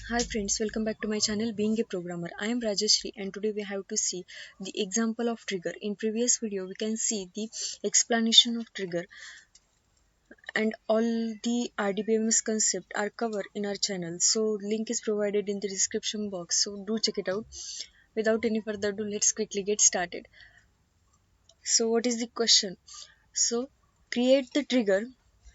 Hi friends, welcome back to my channel Being a Programmer. I am Rajeshri and today we have to see the example of trigger. In previous video we can see the explanation of trigger and all the RDBMS concept are covered in our channel. So link is provided in the description box. So do check it out. Without any further ado, let's quickly get started. So what is the question? So create the trigger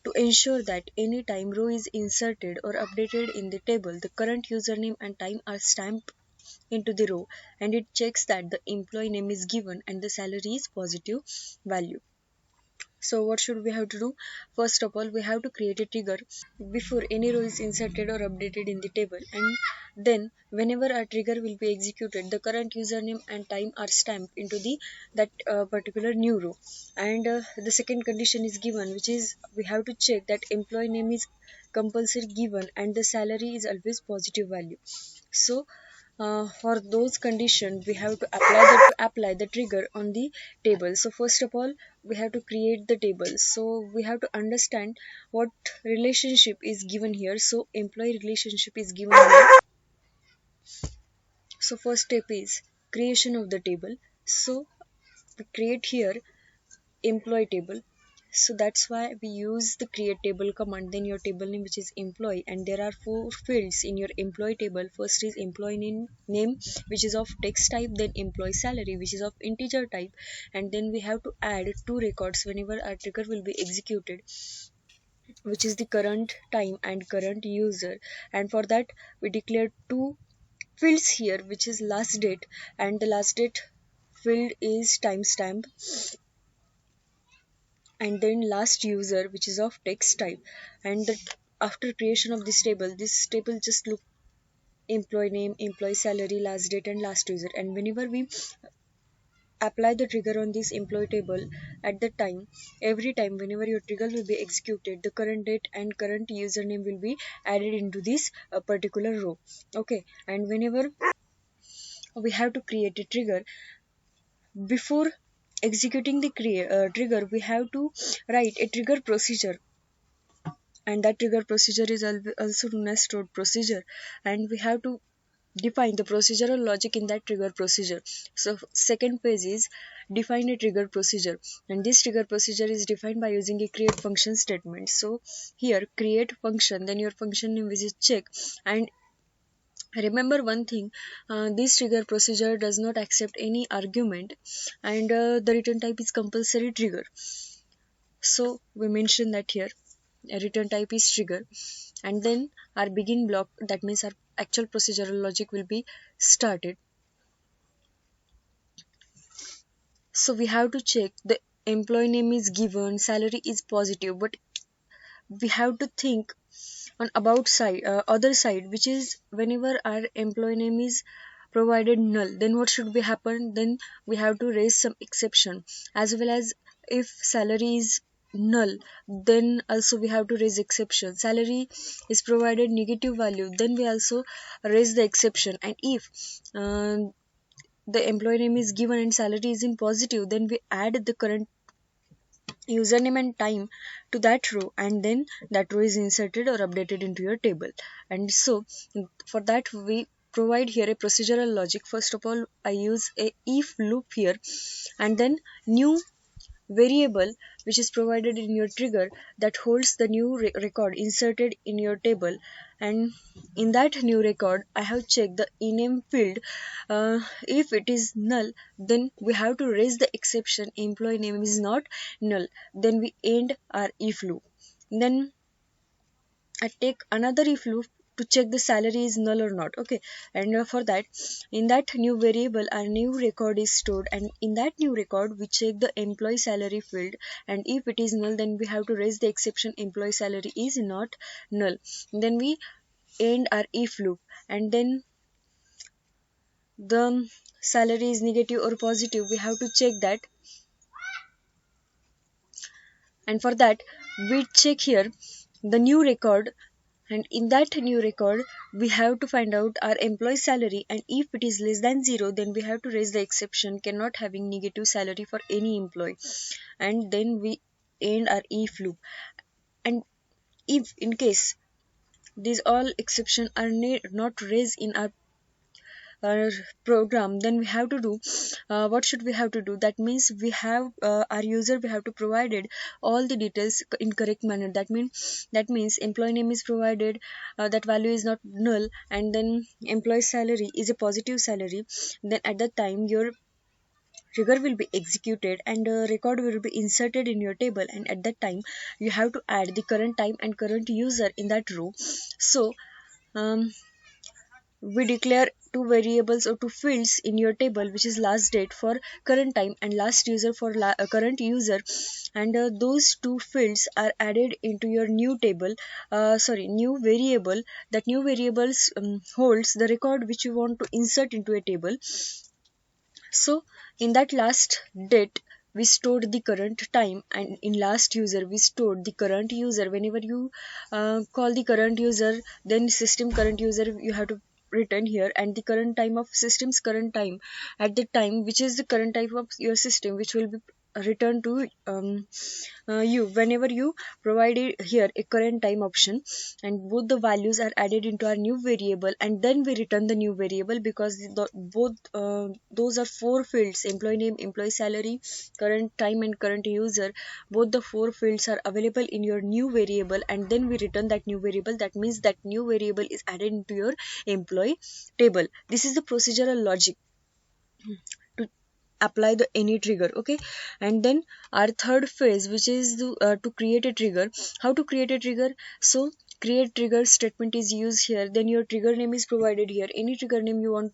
to ensure that any time row is inserted or updated in the table, the current username and time are stamped into the row, and it checks that the employee name is given and the salary is positive value. So what should we have to do? First of all, we have to create a trigger before any row is inserted or updated in the table, and then whenever a trigger will be executed, the current username and time are stamped into the that particular new row. And the second condition is given, which is we have to check that employee name is compulsory given and the salary is always positive value. So for those conditions we have to apply the trigger on the table. So first of all, we have to create the table. So we have to understand what relationship is given here. So employee relationship is given here. So first step is creation of the table. So we create here employee table. So that's why we use the create table command, then your table name, which is employee, and there are four fields in your employee table. First is employee name, which is of text type, then employee salary, which is of integer type, and then we have to add two records whenever our trigger will be executed, which is the current time and current user. And for that we declare two fields here, which is last date, and the last date field is timestamp, and then last user, which is of text type. And that after creation of this table just look employee name, employee salary, last date and last user. And whenever we apply the trigger on this employee table, at the time, every time whenever your trigger will be executed, the current date and current username will be added into this particular row. Okay, and whenever we have to create a trigger, before executing the trigger, we have to write a trigger procedure, and that trigger procedure is also known as stored procedure. And we have to define the procedural logic in that trigger procedure. So second page is define a trigger procedure, and this trigger procedure is defined by using a create function statement. So here create function, then your function name, which is check. And remember one thing, this trigger procedure does not accept any argument, and the return type is compulsory trigger. So we mention that here a return type is trigger, and then our begin block, that means our actual procedural logic will be started. So we have to check the employee name is given, salary is positive, but we have to think on about side, other side, which is whenever our employee name is provided null, then what should be happen? Then we have to raise some exception, as well as if salary is null, then also we have to raise exception. Salary is provided negative value, then we also raise the exception. And if the employee name is given and salary is in positive, then we add the current username and time to that row, and then that row is inserted or updated into your table. And so for that we provide here a procedural logic. First of all, I use a if loop here, and then new variable, which is provided in your trigger, that holds the new record inserted in your table. And in that new record I have checked the ename field. If it is null, then we have to raise the exception employee name is not null, then we end our if loop. Then I take another if loop to check the salary is null or not. Okay, and for that, in that new variable, a new record is stored, and in that new record, we check the employee salary field, and if it is null, then we have to raise the exception employee salary is not null. Then we end our if loop, and then the salary is negative or positive, we have to check that. And for that, we check here the new record, and in that new record we have to find out our employee salary, and if it is less than 0, then we have to raise the exception cannot having negative salary for any employee. And then we end our if loop. And if in case these all exception are not raised in our program, then we have to do what should we have to do? That means we have our user, we have to provided all the details in correct manner. That means employee name is provided, that value is not null, and then employee salary is a positive salary. Then at that time your trigger will be executed and a record will be inserted in your table, and at that time you have to add the current time and current user in that row. So um, we declare two variables or two fields in your table, which is last date for current time and last user for current user, and those two fields are added into your new table, new variable. That new variables holds the record which you want to insert into a table. So in that last date we stored the current time, and in last user we stored the current user. Whenever you call the current user, then system current user you have to return here, and the current time of system's current time at the time, which is the current type of your system, which will be returned to you whenever you provided here a current time option, and both the values are added into our new variable, and then we return the new variable, because both those are four fields: employee name, employee salary, current time, and current user. Both the four fields are available in your new variable, and then we return that new variable. That means that new variable is added into your employee table. This is the procedural logic to apply the any trigger. Okay, and then our third phase, which is to create a trigger. How to create a trigger? So create trigger statement is used here. Then your trigger name is provided here. Any trigger name you want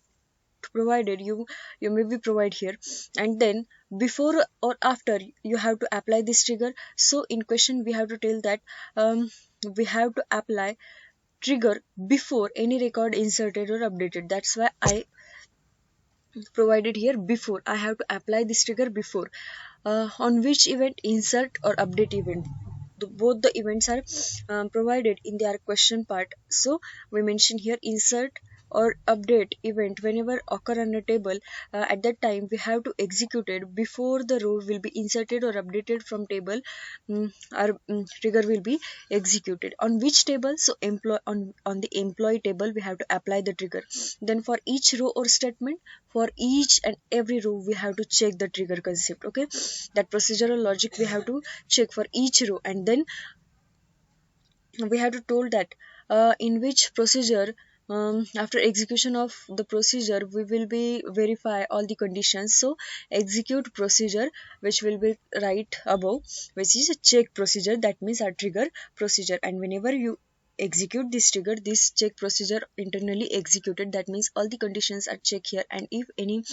to provided, you may be provide here, and then before or after you have to apply this trigger. So in question we have to tell that we have to apply trigger before any record inserted or updated. That's why I provided here before. I have to apply this trigger before. On which event? Insert or update event. Both the events are provided in their question part. So we mention here insert or update event whenever occur on a table. At that time we have to execute it before the row will be inserted or updated from table. Our trigger will be executed on which table? So employee, on the employee table we have to apply the trigger. Then for each row or statement, for each and every row we have to check the trigger concept. Okay, that procedural logic we have to check for each row, and then we have to told that in which procedure, after execution of the procedure we will be verify all the conditions. So execute procedure, which will be right above, which is a check procedure. That means our trigger procedure, and whenever you execute this trigger, this check procedure internally executed. That means all the conditions are checked here, and if any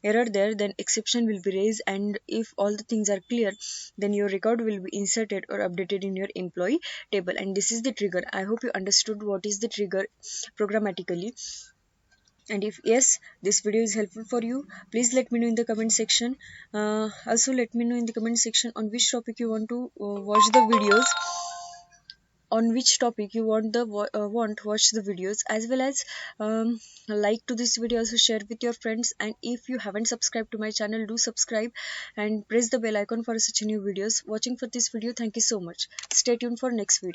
error there, then exception will be raised, and if all the things are clear, then your record will be inserted or updated in your employee table. And this is the trigger. I hope you understood what is the trigger programmatically, and if yes, this video is helpful for you, please let me know in the comment section. Also let me know in the comment section on which topic you want to watch the videos, on which topic you want want to watch the videos, as well as like to this video, also share with your friends. And if you haven't subscribed to my channel, do subscribe and press the bell icon for such new videos. Watching for this video, thank you so much. Stay tuned for next video.